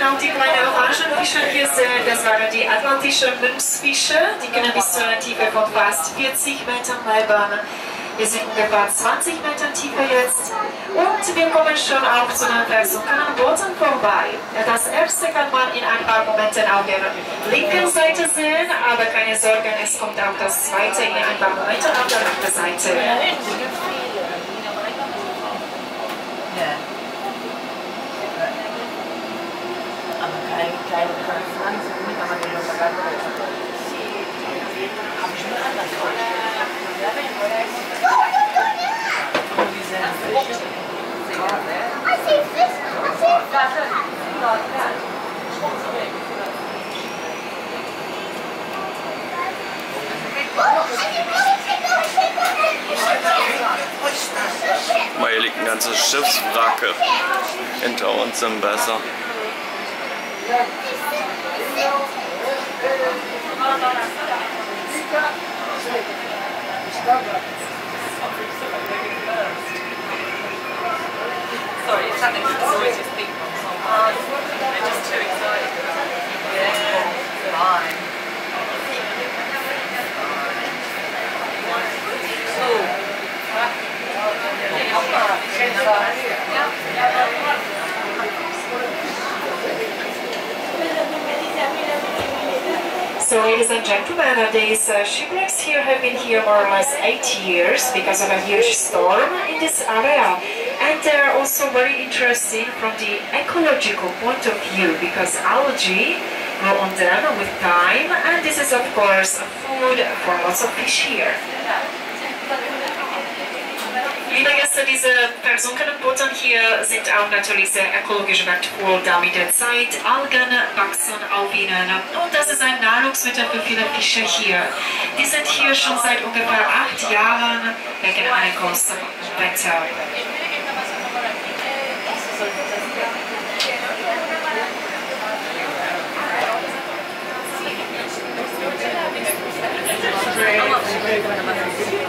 auch die kleinen Orangenfische hier sehen, das waren die atlantischen Münzfische, die können bis zu einer Tiefe von fast 40 Metern leben. Wir sind ungefähr 20 Meter tiefer jetzt und wir kommen schon auch zu den versunkenen Booten vorbei. Das erste kann man in ein paar Momenten auf der linken Seite sehen, aber keine Sorge, es kommt auch das zweite in ein paar Momenten auf der rechten Seite. Mal, hier liegt ein ganzes Schiffswracke. Hinter uns im Wasser. Sorry, it's happening to the sweetest people sometimes. They're just too excited. Yeah, fine. So, ladies and gentlemen, these shipwrecks here have been here more or less 8 years because of a huge storm in this area. And they're also very interesting from the ecological point of view because algae grow on them with time, and this is of course food for lots of fish here. Liebe Gäste, diese versunkenen Boote hier sind auch natürlich sehr ökologisch wertvoll, da mit der Zeit Algen wachsen auf ihnen. Und das ist ein Nahrungsmittel für viele Fische hier. Die sind hier schon seit ungefähr 8 Jahren wegen einem großen Wetter. How much?